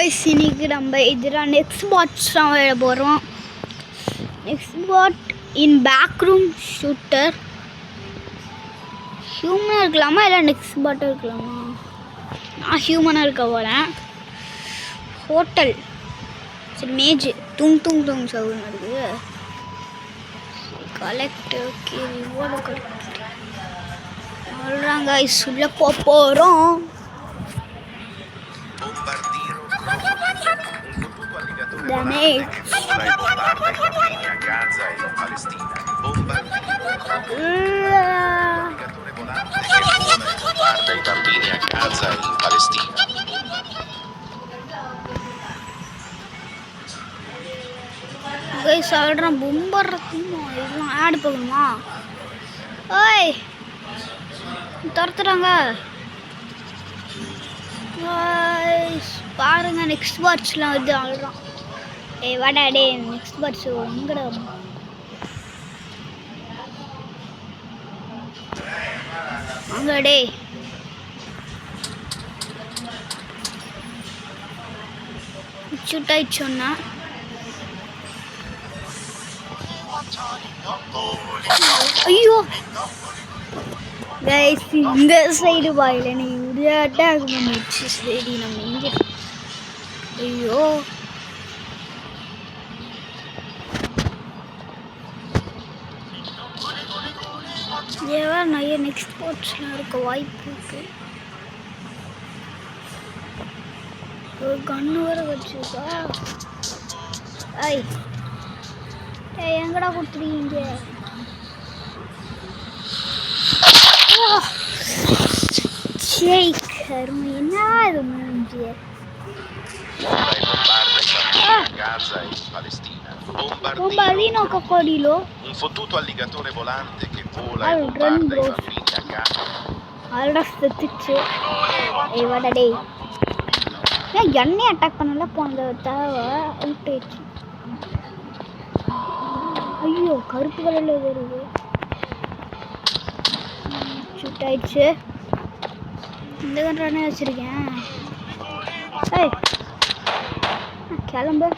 Guys இன்னைக்கு நம்ம இதில் நெக்ஸ்ட் பாட்ஸ் தான் விளையாட போகிறோம். நெக்ஸ்ட் பாட் இன் பேக் ரூம் ஷூட்டர். ஹியூமனாக இருக்கலாமா இல்லை நெக்ஸ்ட் பாட்டாக இருக்கலாமா? நான் ஹியூமனாக இருக்க போகிறேன். ஹோட்டல் சரி மேஜ் தூங் சவுண்ட் இருக்குது. கலெக்ட் ஓகே ரிவார்டு கலெக்ட் சொல்கிறாங்க. கைஸ் உள்ளே போகிறோம். சொல்கிறேன் பொம்பர் இதெல்லாம் ஆடு போகணுமா? ஓய் துரத்துறாங்க பாருங்க. நெக்ஸ்ட் பாட்ஸ்லாம் வருது அவ்வளோதான். வாடா டே நெக்ஸ்ட் பாட்ஸ் உங்கட வாங்க டே. சுட்டாயிடுச்சு சொன்னா. ஐயோ கைஸ் இந்த சைடு பாயில நீ இப்படியே அட்டாக் பண்ணிடுச்சு. சரி நம்ம இங்கே ஐயோ ஏவா நிறைய நெக்ஸ்ட் ஸ்பாட்ஸ்லாம் இருக்க வாய்ப்பு இருக்கு. ஒரு கண்ணு வர வச்சுக்கா. ஐய் எங்கடா கொடுத்துருக்கீங்க? என்ன இது மூஞ்சி? Bombardino coccodrillo. Un fottuto alligatore volante che vola e bombarda i bambini a casa. Allora stecce. Vada dei. Janne attack பண்ணல போனத தவ விட்டுச்சு. ஐயோ கருப்பு கலர்ல வருது. சுட்டாயிடுச்சு. இந்த கன்றானே வச்சிருக்கேன். ஏய் கிளம்பு.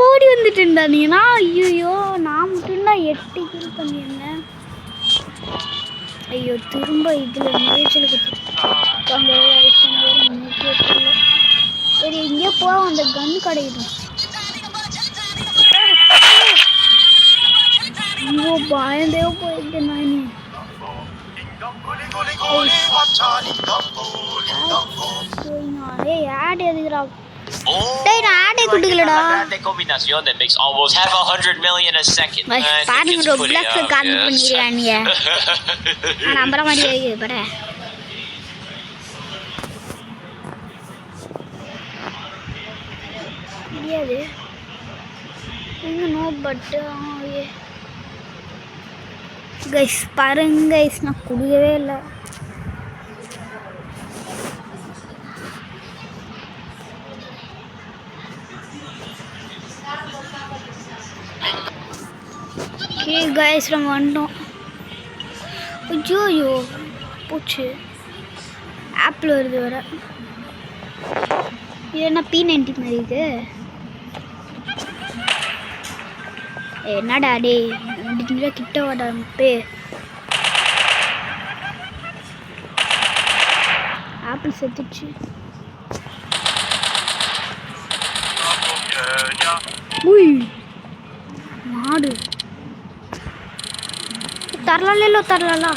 ஓடி வந்துட்டுண்டா நீனா? ஐயோ நான் மட்டும்தான் 8 கில் பண்ணியிருந்தேன். ஐயோ திரும்ப இதில் மேய்ச்சலுக்கு சரி இங்கே போ. அந்த கன் கிடைக்கும். ஐயோ பயந்தே போயிட்டு நான். Add எதுக்குறா? combinazione makes almost have 100 million a second. பாருங்க ரொப்ளக்ஸ் கால் பண்ணிடுறானிய. நான் நம்பற மாதிரியே பாரு. முடியாது எங்க நோ பட் கைஸ் பாருங்க கைஸ் நான் குடிக்கவே இல்லை. ஓகே கைஸ் நம்ம வந்துட்டோம். ஐயோ போச்சு. ஆப்பிள் வருது வர. இது என்ன P90 மாதிரி இருக்கு? என்னடா டே வந்துட்டீங்களா? கிட்ட வாடா பே. ஆப்பிள் செத்துச்சு. உய் மாடு தரலால தரலாலா.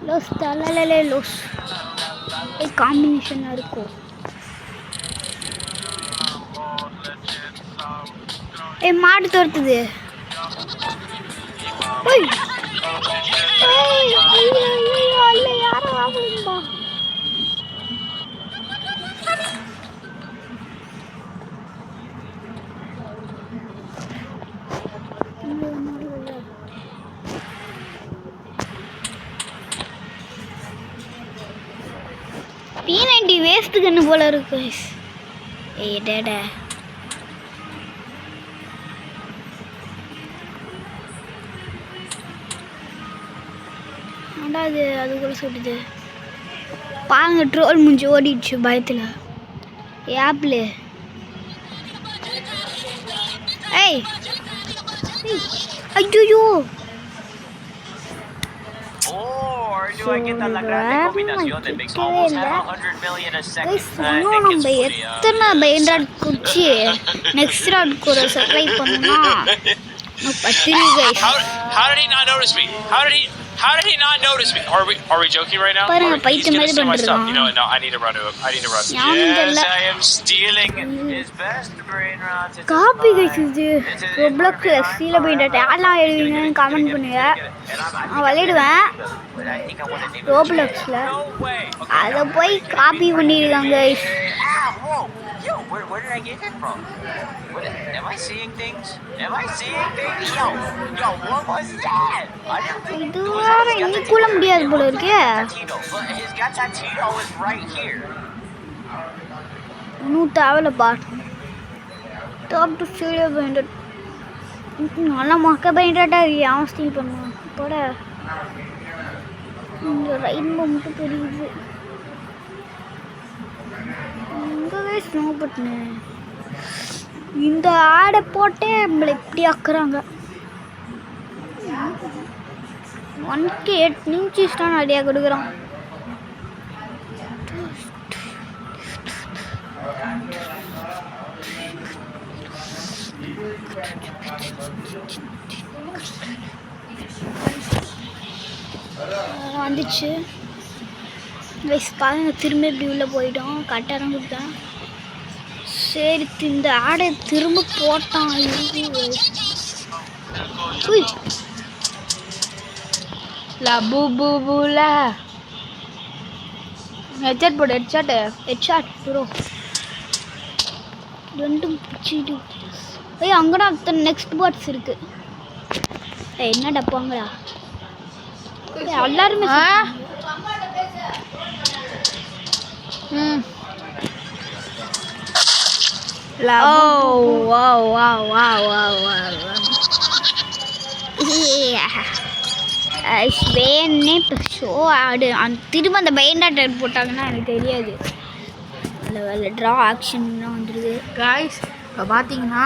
லோஸ் தரலால லோஸ் காம்பினேஷனாக இருக்கும். மாடு துரத்துது. வேஸ்ட் கண்ணு போல இருக்கு guys. ஏய் டேடா ஆண்டா அது கூட சொல்லுது பாருங்க ட்ரோல் முடிஞ்சு ஓடிடுச்சு பயத்தில் ஆப்பிள் ஏய் ஐயோ Or do I get that la grande combinación that makes almost half 100 million a second? guys I think நம்ம it's pretty, எத்தனை பைண்டாட் குச்சி நெக்ஸ்ட் ராட் கூட சப்ளை பண்ணா பத்திரி guys How did he not notice me? How did he not notice me? Are we joking right now? பாருங்க He's பைத்தியம் gonna மாதிரி steal my stuff. பண்றான் You know what? No, I need to run to him. Yes, I am stealing his best brain rot. Copy guys இது Roblox சீல பைண்டாட் யாரெல்லாம் எழுதுவீங்கன்னு comment பண்ணுங்க நான் விளையாடுவேன் Robloxல அதை போய் காப்பி பண்ணிருக்காங்க guys Yo, where did I get that from? Am I seeing things? Yo, what was that? இது வேற இன்னைக்குள்ள முடியாது போல இருக்கே His Gattatino is right here. இன்னும் தேவையில்ல பாட்டு டாப் டு ஸ்டூடியோ பைண்டட் நல்லா மொக்க பைண்டட்டா அவன் ஸ்டீல் பண்ணுவான் போட இந்த ரெயின்போ மட்டும் தெரியுது எங்கவே ஸ்னோ பட்டுனு இந்த ஆடை போட்டே நம்மளை இப்படி ஆக்குறாங்க 1K 8 நிமிஷம் தான் ஐடியா கொடுக்குறான் வந்துச்சு வயசு பாருங்க திரும்ப இப்படி உள்ளே போயிட்டோம் கட்டாரம் கொடுத்தேன் சரி இந்த ஆடை திரும்ப போட்டான் ஹெட்ஷாட் போடு ஹெட்ஷாட் ப்ரோ ரெண்டும் பிடிச்சிட்டு ஏய் அங்கடா அத்தனை நெக்ஸ்ட் பாட்ஸ் இருக்கு ஏய் என்ன டப்பாங்கடா எல்லாருமே திரும்ப அந்த பைண்டாட்டர் போட்டாங்கன்னா எனக்கு தெரியாது அதில் ட்ரா ஆக்ஷன்லாம் வந்துடுது காய்ஸ் இப்போ பார்த்தீங்கன்னா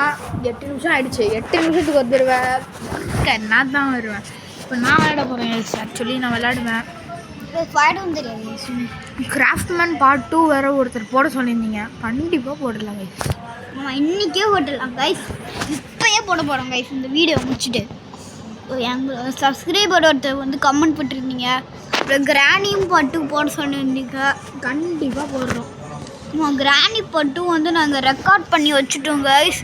8 நிமிஷம் ஆகிடுச்சு 8 நிமிஷத்துக்கு வந்துடுவேன் நான் தான் வருவேன் இப்போ நான் விளையாட போகிறேன் ஆக்சுவலி நான் விளையாடுவேன் தெரியாது கிராஃப்ட்மேன் பார்ட் 2 வேறு ஒருத்தர் போட சொல்லியிருந்தீங்க கண்டிப்பாக போடலாம் கைஸ் நம்ம இன்றைக்கே போட்டுடலாம் கைஸ் இப்போயே போட போகிறோம் கைஸ் இந்த வீடியோ முடிச்சுட்டு எங்கள் சப்ஸ்கிரைபர் ஒருத்தர் வந்து கமெண்ட் பண்ணிருந்தீங்க அப்புறம் கிராணியும் பட்டு போட சொல்லியிருந்தீங்க கண்டிப்பாக போடுறோம் கிராணி பட்டும் வந்து நாங்கள் ரெக்கார்ட் பண்ணி வச்சுட்டோம் கைஸ்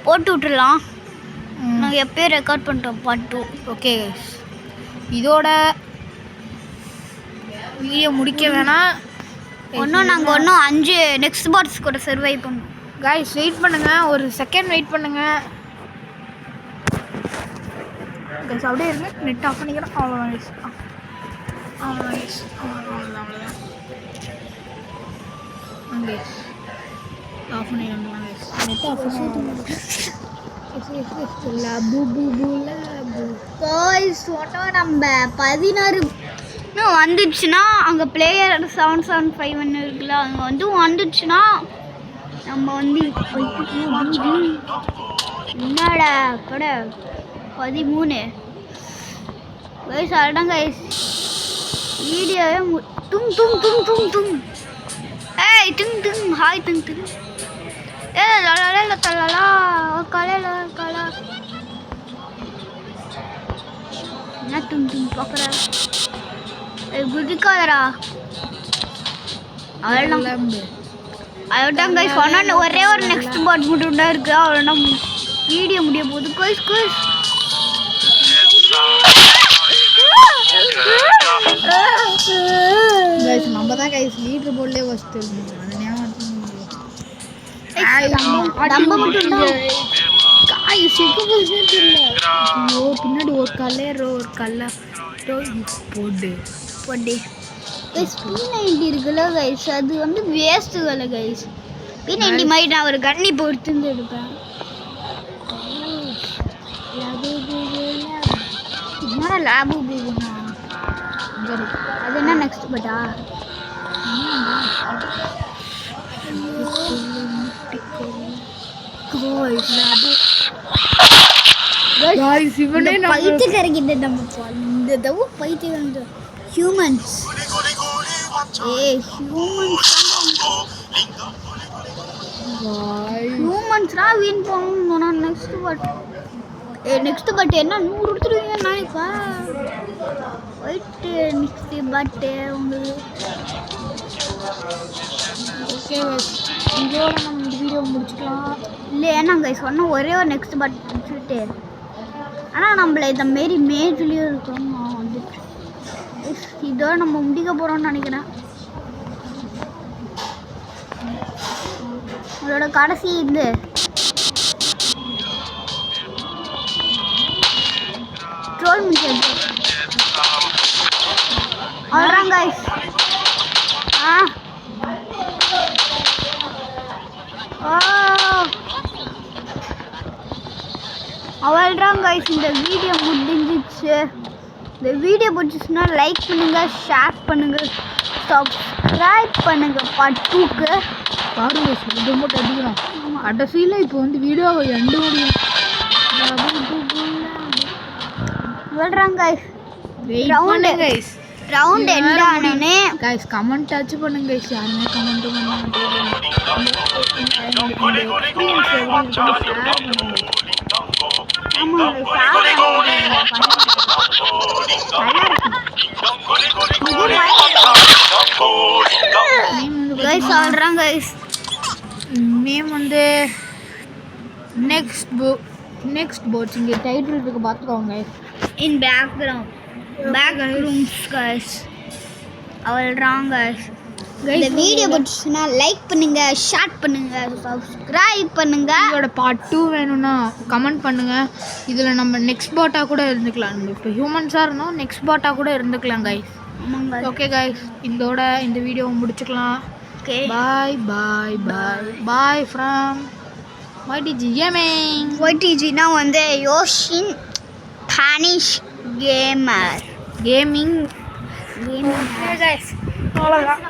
போட்டு விட்டுடலாம் நாங்கள் எப்போயே ரெக்கார்ட் பண்ணிட்டோம் பட்டு ஓகே கைஸ் இதோட வீடியோ முடிக்க வேணாம் நாங்கள் 5 நெக்ஸ்ட் பாட்ஸ் கூட சர்வை பண்ணோம் கைஸ் வெயிட் பண்ணுங்கள் ஒரு செகண்ட் வெயிட் பண்ணுங்கள் கைஸ் அப்படியே இருங்க நெட் ஆஃப் பண்ணிக்கிறேன் அவ்வளோதான் கைஸ் அவ்வளோதான் கைஸ் அவ்வளோதான் கைஸ் ஆஃப் பண்ணிடலாம் கைஸ் நெட் ஆஃப் நம்ம 16 வந்துடுச்சுன்னா அங்கே பிளேயர் 775 இருக்குல்ல அங்கே வந்து வந்துடுச்சுன்னா நம்ம வந்து என்னடா கூட 13 வயசு அதான் கைஸ் வீடியோவே தும் தும் தும் தும் தும் ஏய் தும் தும் ஹாய் தும் தும் ஏ லலல தலலா கலல கல என்ன தும் தும் பார்க்குற ஏய் குதிக்காதடா அவ்வளோதான் கைஸ் சொன்ன ஒரே ஒரு நெக்ஸ்ட் பாட் மட்டும் தான் இருக்குது அவ்வளோதான் வீடியோ முடிய போகுது கைஸ் கைஸ் நம்ம தான் கைஸ் லீடர் போர்ட்லேயே ஃபஸ்ட்டு பின்னாடி ஒரு கலர் போடு கைஸ் P90 இருக்குல்ல கைஸ் அது வந்து வேஸ்ட்டுகள கைஸ் P90 மாதிரி நான் ஒரு கண்ணி பொறுத்து எடுப்பேன் என்னடா லாபு பூனா அது என்ன நெக்ஸ்ட் பட்டா गाइस इवने நம்ம பைத்தியக்காரங்கிட்ட நம்ம இந்த தவு பைத்தியம் ஹியூமன்ஸ் ஹியூமன்ஸ்னா வின் பண்ணனும் நெக்ஸ்ட் பட் என்ன 100 எடுத்துருவீங்க நாளைக்கு வெயிட் நெக்ஸ்ட் பட் உங்களுக்கு ஓகே இதோட நம்ம இந்த வீடியோ முடிச்சுக்கலாம் இல்லை ஏன்னா கைஸ் சொன்ன ஒரே ஒரு நெக்ஸ்ட் பட் முடிச்சுட்டு ஆனால் நம்மள இந்த மாரி மேஜ்லேயும் இருக்கோம் வந்துட்டு இதோட நம்ம முடிக்க போகிறோம்னு நினைக்கிறேன் உங்களோட கடைசி இது ட்ரோல் முடியாது அவ்வளோதான் கைஸ் அவ்வளோதான் கைஸ் இந்த வீடியோ முடிஞ்சிச்சு இந்த வீடியோ பிடிச்சிச்சுன்னா லைக் பண்ணுங்கள் ஷேர் பண்ணுங்கள் சப்ஸ்கிரைப் பண்ணுங்கள் பட்டுக்கு பாருங்க இது மட்டும் அடிக்கிறோம் கடைசியில் இப்போ வந்து வீடியோவை எண்டு முடியும் அவ்வளோதான் guys round guys round end ஆனோடனே கைஸ் கமெண்ட் டச் பண்ணுங்க கைஸ் யாருமே கமெண்ட் கைஸ் சொல்கிறேன் கைஸ் நேம் வந்து நெக்ஸ்ட் போட்ஸ் இங்கே டைட்டில் இருக்கு பார்த்துக்கோங்க இன் பேக்ரவுண்ட்ஸ் கைஸ் அவ்வளோதான் கைஸ் இந்த வீடியோ பிடிச்சுன்னா லைக் பண்ணுங்க ஷேர் பண்ணுங்க சப்ஸ்கிரைப் பண்ணுங்க இதோட பார்ட் 2 வேணும்னா கமெண்ட் பண்ணுங்க இதில் நம்ம நெக்ஸ்ட் பாட்டாக கூட இருந்துக்கலாம் நம்ம இப்போ ஹியூமன்ஸாக இருந்தோம் நெக்ஸ்ட் பாட்டாக கூட இருந்துக்கலாம் கைஸ் ஆமாங்க ஓகே கைஸ் இந்த வீடியோ முடிச்சுக்கலாம் okay bye from YTG Gaming ஒய்டிஜினா வந்து யோஷின் பானிஷ் கேமிங் கைஸ் அவ்வளோதான்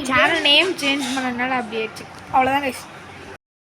சேனல் நேம் சேஞ்ச் பண்ணனால அப்படி ஆயிடுச்சு அவ்வளோதான் கைஸ்